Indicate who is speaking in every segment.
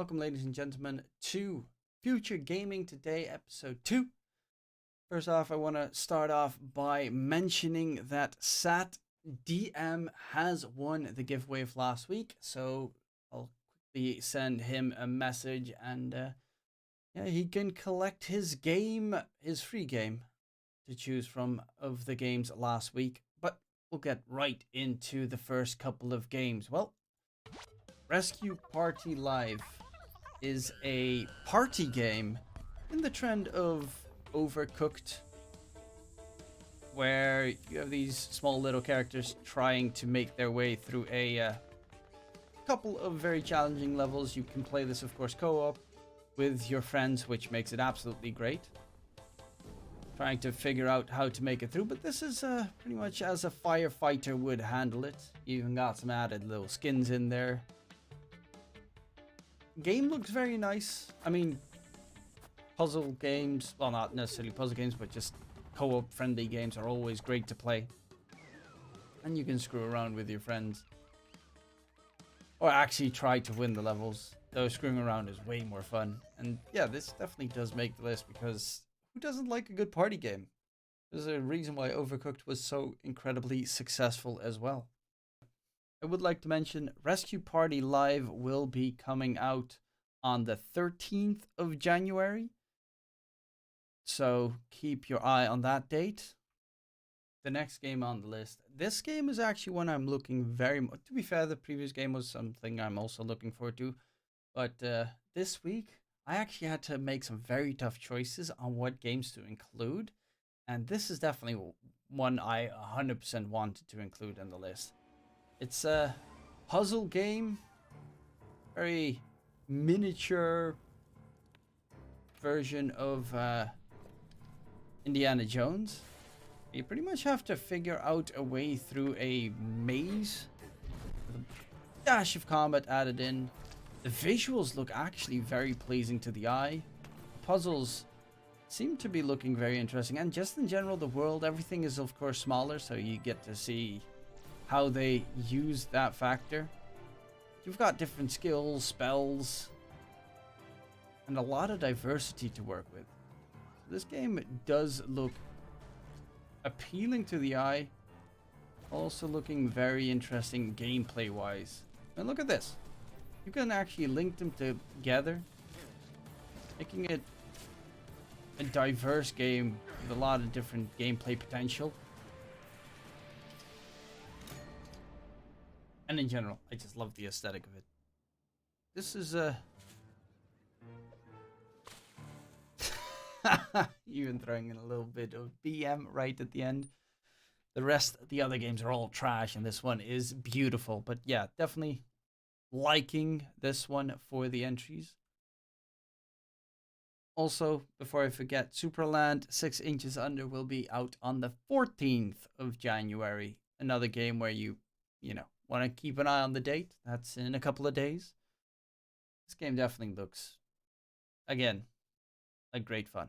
Speaker 1: Welcome, ladies and gentlemen, to Future Gaming Today, episode 2. First off, I want to start off by mentioning that Sat DM has won the giveaway of last week, so I'll quickly send him a message and yeah, he can collect his game, his free game to choose from of the games last week. But we'll get right into the first couple of games. Well, Rescue Party Live is a party game in the trend of Overcooked, where you have these small little characters trying to make their way through a couple of very challenging levels. You can play this, of course, co-op with your friends, which makes it absolutely great. Trying to figure out how to make it through, but this is pretty much as a firefighter would handle it. Even got some added little skins in there. Game looks very nice. I mean, puzzle games, well, not necessarily puzzle games, but just co-op friendly games are always great to play. And you can screw around with your friends. Or actually try to win the levels. Though screwing around is way more fun. And yeah, this definitely does make the list, because who doesn't like a good party game? There's a reason why Overcooked was so incredibly successful as well. I would like to mention Rescue Party Live will be coming out on the 13th of January. So keep your eye on that date. The next game on the list. This game is actually one I'm looking very much. To be fair, the previous game was something I'm also looking forward to. But this week, I actually had to make some very tough choices on what games to include. And this is definitely one I 100% wanted to include in the list. It's a puzzle game. Very miniature version of Indiana Jones. You pretty much have to figure out a way through a maze with a dash of combat added in. The visuals look actually very pleasing to the eye. Puzzles seem to be looking very interesting, and just in general, the world, everything is of course smaller, so you get to see how they use that factor. You've got different skills, spells, and a lot of diversity to work with. This game does look appealing to the eye, also looking very interesting gameplay wise. And look at this, you can actually link them together, making it a diverse game with a lot of different gameplay potential. And in general, I just love the aesthetic of it. This is even throwing in a little bit of BM right at the end. The rest, the other games are all trash, and this one is beautiful. But yeah, definitely liking this one for the entries. Also, before I forget, Superland 6 Inches Under will be out on the 14th of January. Another game where you know, want to keep an eye on the date. That's in a couple of days. This game definitely looks, again, like great fun.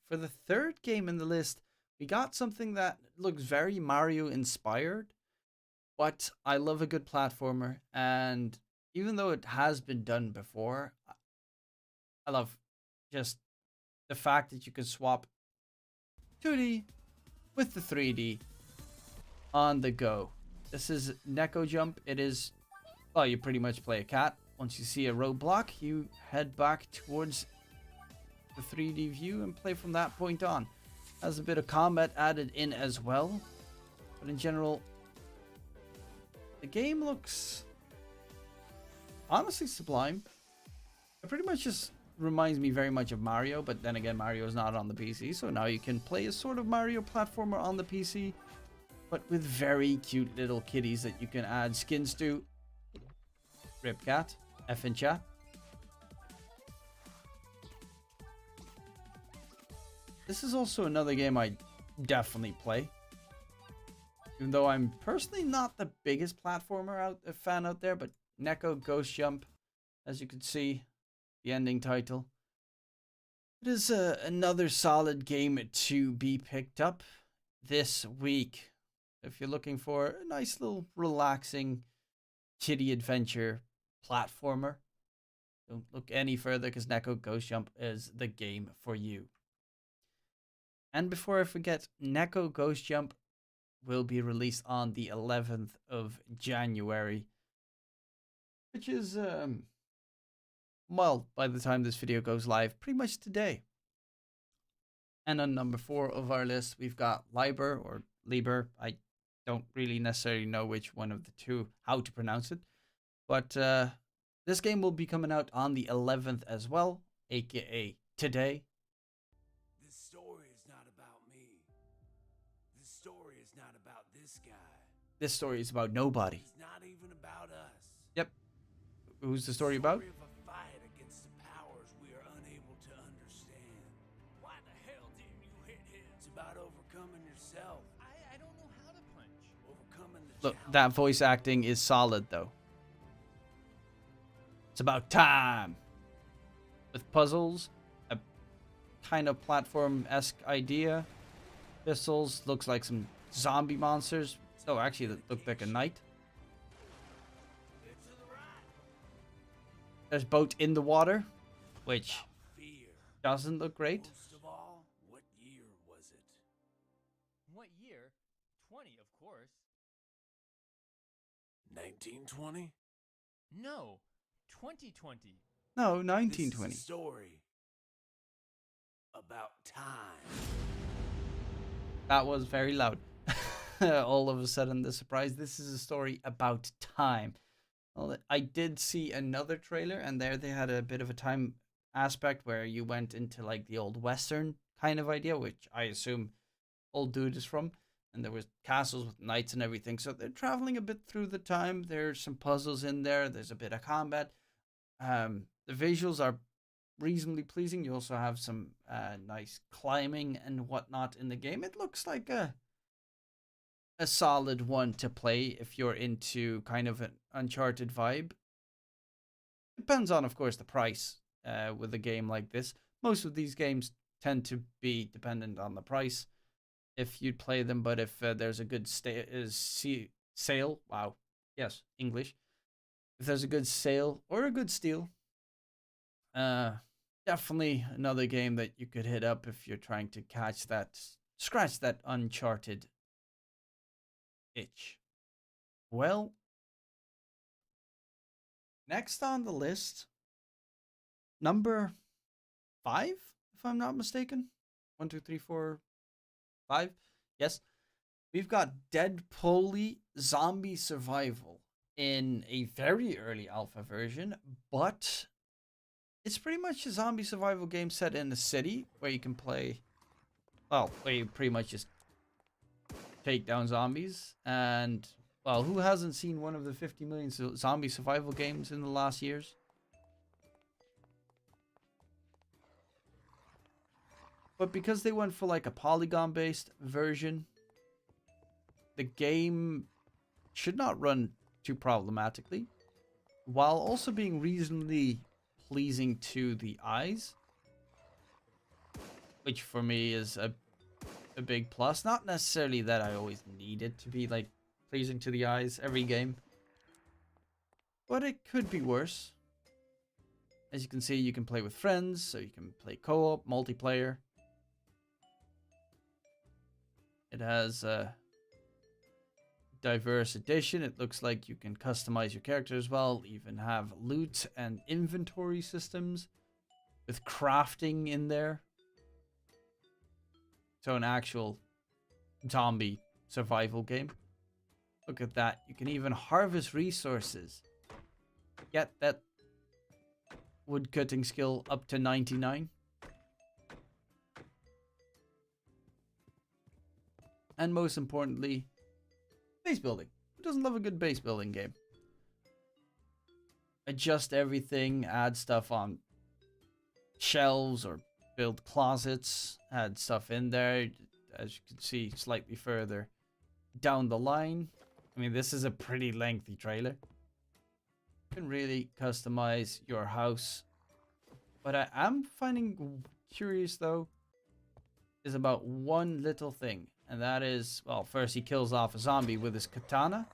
Speaker 1: For the third game in the list, we got something that looks very Mario inspired, but I love a good platformer, and even though it has been done before, I love just the fact that you can swap 2D with the 3D on the go. This is Neko Jump. It is, well, you pretty much play a cat. Once you see a roadblock, you head back towards the 3D view and play from that point on. Has a bit of combat added in as well, but in general, the game looks honestly sublime. It pretty much just reminds me very much of Mario, but then again, Mario is not on the PC, so now you can play a sort of Mario platformer on the PC, but with very cute little kitties that you can add skins to. Rip cat, F in chat. This is also another game I definitely play. Even though I'm personally not the biggest platformer fan out there, but Neko Ghost Jump, as you can see, the ending title. It is another solid game to be picked up this week. If you're looking for a nice little relaxing kiddie adventure platformer, Don't look any further because Neko Ghost Jump is the game for you. And before I forget, Neko Ghost Jump will be released on the 11th of January, which is, well, by the time this video goes live, pretty much today. And on number 4 of our list, we've got Libra or Libra. I don't really necessarily know which one of the two, how to pronounce it. But this game will be coming out on the 11th as well, aka today.
Speaker 2: This story is not about me. This story is not about this guy.
Speaker 1: This story is about nobody.
Speaker 2: It's not even about us.
Speaker 1: Yep. Who's the story about?
Speaker 2: Of a fight against the powers we are unable to understand. Why the hell didn't you hit him? It's about overcoming yourself.
Speaker 3: I don't know how to punch.
Speaker 2: Overcoming the
Speaker 1: Look,
Speaker 2: challenge.
Speaker 1: that voice acting is solid though. It's about time. With puzzles, a kind of platform-esque idea. Pistols, looks like some zombie monsters. Oh, actually, that looked like a knight.
Speaker 2: It's to the right.
Speaker 1: There's boat in the water, which
Speaker 2: Fear.
Speaker 1: doesn't look great.
Speaker 2: Most of all, what year was it?
Speaker 3: What year? 20, of course.
Speaker 2: 1920?
Speaker 3: No, 2020.
Speaker 1: No,
Speaker 2: This
Speaker 1: 1920.
Speaker 2: is a story about time.
Speaker 1: That was very loud. All of a sudden, the surprise. This is a story about time. Well, I did see another trailer, and there they had a bit of a time aspect where you went into like the old Western kind of idea, which I assume Old Dude is from. And there was castles with knights and everything. So they're traveling a bit through the time. There's some puzzles in there. There's a bit of combat. The visuals are reasonably pleasing. You also have some nice climbing and whatnot in the game. It looks like a solid one to play if you're into kind of an Uncharted vibe. Depends on, of course, the price with a game like this. Most of these games tend to be dependent on the price if you'd play them, but if there's a good sale, wow, yes, English. If there's a good sale or a good steal, definitely another game that you could hit up if you're trying to scratch that Uncharted itch. Well, next on the list, number 5, if I'm not mistaken. 1, 2, 3, 4, 5. Yes, we've got Deadpoli Zombie Survival in a very early alpha version, but it's pretty much a zombie survival game set in a city where you can play, well, where you pretty much just take down zombies. And, well, who hasn't seen one of the 50 million zombie survival games in the last years? But because they went for like a polygon-based version, the game should not run too problematically, while also being reasonably pleasing to the eyes, which for me is a big plus. Not necessarily that I always need it to be like pleasing to the eyes every game, but it could be worse. As you can see, you can play with friends, so you can play co-op, multiplayer. It has a diverse edition. It looks like you can customize your character as well, even have loot and inventory systems with crafting in there. So an actual zombie survival game. Look at that. You can even harvest resources. Get that woodcutting skill up to 99. And most importantly, base building. Who doesn't love a good base building game? Adjust everything, add stuff on shelves or build closets, add stuff in there, as you can see slightly further down the line. I mean, this is a pretty lengthy trailer. You can really customize your house. What I am finding curious though is about one little thing. And that is, well, first he kills off a zombie with his katana.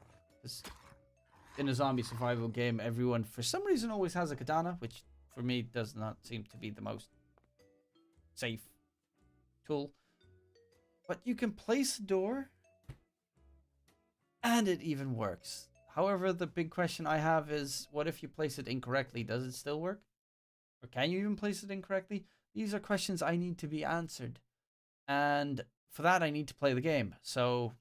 Speaker 1: In a zombie survival game, everyone, for some reason, always has a katana, which for me, does not seem to be the most safe tool. But you can place a door, and it even works. However, the big question I have is, what if you place it incorrectly? Does it still work? Or can you even place it incorrectly? These are questions I need to be answered. And for that, I need to play the game. So,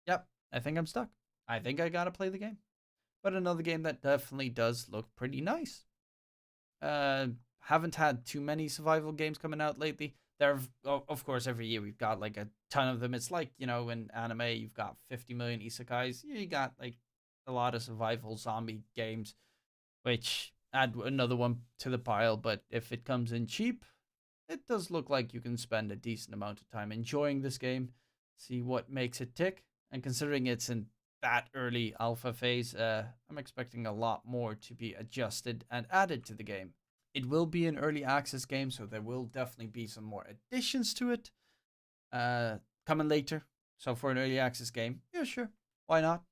Speaker 1: yep, I think I'm stuck. I think I gotta play the game. But another game that definitely does look pretty nice. Haven't had too many survival games coming out lately. There, of course, every year we've got like a ton of them. It's like, you know, in anime, you've got 50 million isekais. You got like a lot of survival zombie games, which add another one to the pile. But if it comes in cheap, it does look like you can spend a decent amount of time enjoying this game, see what makes it tick. And considering it's in that early alpha phase, I'm expecting a lot more to be adjusted and added to the game. It will be an early access game, so there will definitely be some more additions to it coming later. So for an early access game, yeah, sure, why not?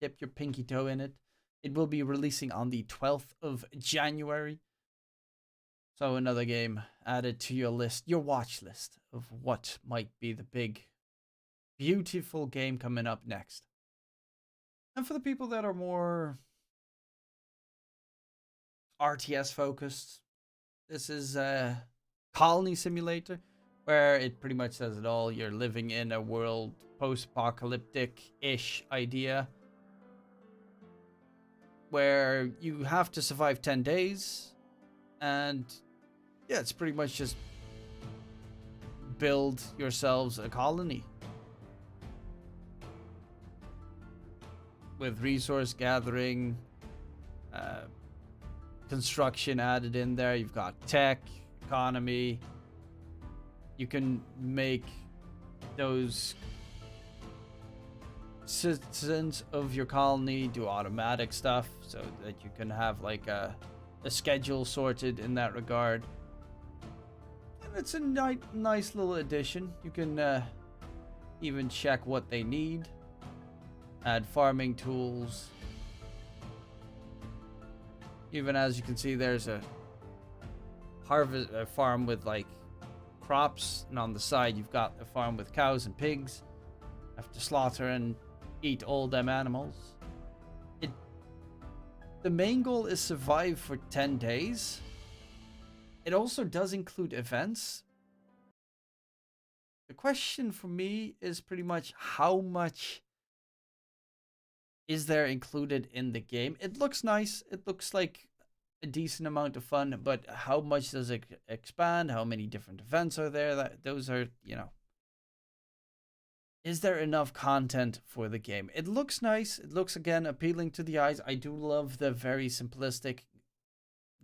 Speaker 1: Dip your pinky toe in it. It will be releasing on the 12th of January. So another game added to your list, your watch list of what might be the big, beautiful game coming up next. And for the people that are more RTS focused, this is a colony simulator where it pretty much says it all. You're living in a world post-apocalyptic-ish idea where you have to survive 10 days. And yeah, it's pretty much just build yourselves a colony with resource gathering, construction added in there. You've got tech, economy. You can make those citizens of your colony do automatic stuff so that you can have like a schedule sorted in that regard. And it's a nice little addition. You can even check what they need, add farming tools. Even as you can see, there's a farm with like crops, and on the side you've got a farm with cows and pigs. You have to slaughter and eat all them animals. The main goal is survive for 10 days. It also does include events. The question for me is pretty much how much is there included in the game. It looks nice. It looks like a decent amount of fun, but how much does it expand? How many different events are there? Those are, you know, is there enough content for the game? It looks nice. It looks, again, appealing to the eyes. I do love the very simplistic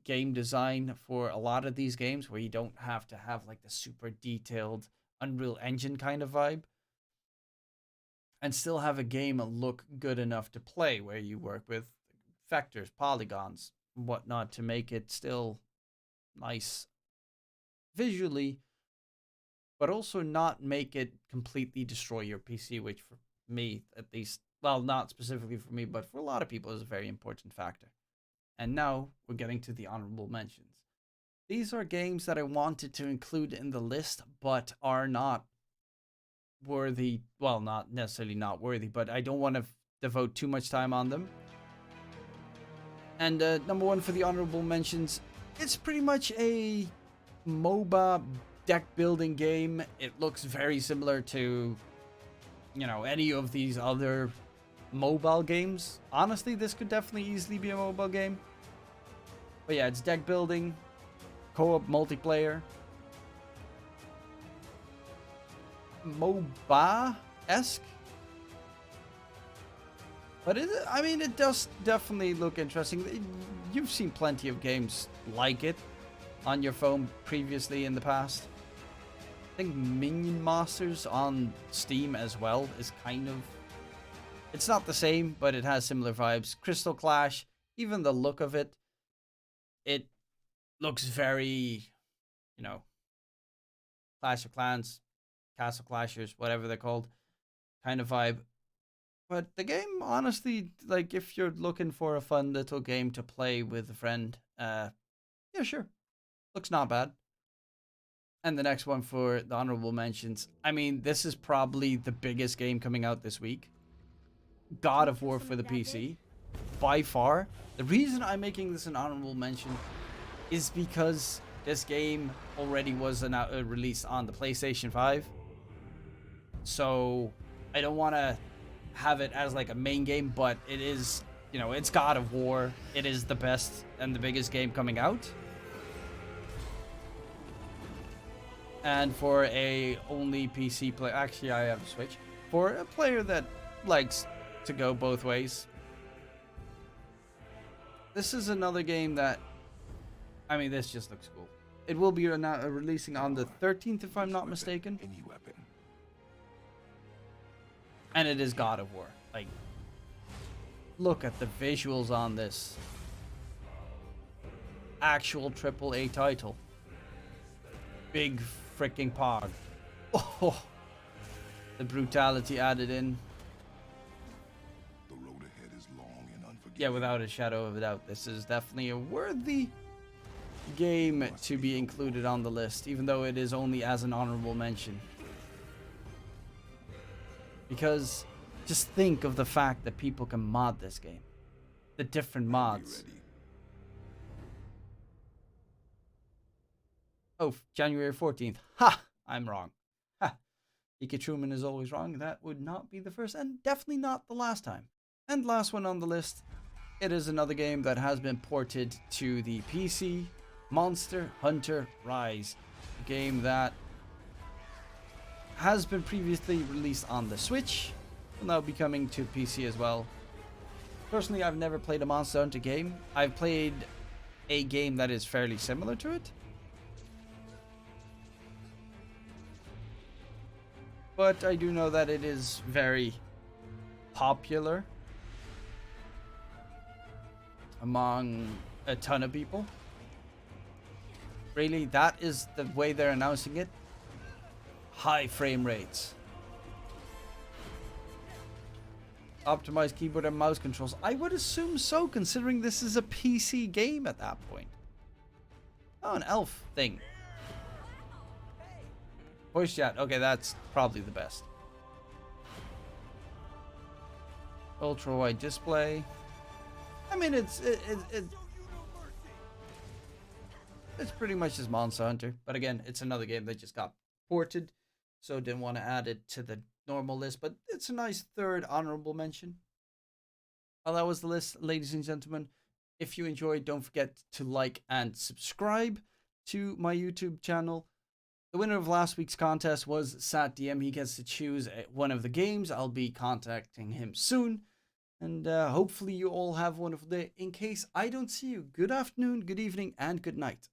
Speaker 1: game design for a lot of these games where you don't have to have like the super detailed Unreal Engine kind of vibe and still have a game look good enough to play, where you work with vectors, polygons, and whatnot to make it still nice visually, but also not make it completely destroy your PC, which for me, at least, well, not specifically for me, but for a lot of people is a very important factor. And now we're getting to the honorable mentions. These are games that I wanted to include in the list, but are not worthy. Well, not necessarily not worthy, but I don't want to devote too much time on them. And number one for the honorable mentions, it's pretty much a MOBA deck building game. It looks very similar to, you know, any of these other mobile games. Honestly, this could definitely easily be a mobile game. But yeah, it's deck building, co-op multiplayer, MOBA-esque. But it does definitely look interesting. You've seen plenty of games like it on your phone previously in the past. I think Minion Masters on Steam as well is kind of... It's not the same, but it has similar vibes. Crystal Clash, even the look of it, it looks very, you know, Clash of Clans, Castle Clashers, whatever they're called, kind of vibe. But the game, honestly, like, if you're looking for a fun little game to play with a friend, yeah, Yeah, sure. Looks not bad. And the next one for the honorable mentions. I mean, this is probably the biggest game coming out this week. God of War for the PC. By far. The reason I'm making this an honorable mention is because this game already was released on the PlayStation 5. So I don't want to have it as like a main game, but it is, you know, it's God of War. It is the best and the biggest game coming out. And for a only PC player, actually I have a Switch. For a player that likes to go both ways, this is another game that, I mean, this just looks cool. It will be releasing on the 13th, if I'm not mistaken.
Speaker 4: Any weapon.
Speaker 1: And it is God of War. Like, look at the visuals on this. Actual AAA title. Big freaking pog. Oh, the brutality added in.
Speaker 4: The road ahead is long and unforgiving.
Speaker 1: Yeah, without a shadow of a doubt, this is definitely a worthy game to be included on the list, even though it is only as an honorable mention. Because just think of the fact that people can mod this game. The different mods. Oh, January 14th. Ha! I'm wrong. Ha! Ike Truman is always wrong. That would not be the first and definitely not the last time. And last one on the list. It is another game that has been ported to the PC. Monster Hunter Rise. A game that has been previously released on the Switch. Will now be coming to PC as well. Personally, I've never played a Monster Hunter game. I've played a game that is fairly similar to it. But I do know that it is very popular among a ton of people. Really, that is the way they're announcing it. High frame rates. Optimized keyboard and mouse controls. I would assume so, considering this is a PC game at that point. Oh, an elf thing. Voice chat. Okay, that's probably the best. Ultra wide display. I mean, it's pretty much just Monster Hunter, but again, it's another game that just got ported, so didn't want to add it to the normal list. But it's a nice third honorable mention. Well, that was the list, ladies and gentlemen. If you enjoyed, don't forget to like and subscribe to my YouTube channel. The winner of last week's contest was SatDM. He gets to choose one of the games. I'll be contacting him soon. And hopefully you all have a wonderful day. In case I don't see you, good afternoon, good evening, and good night.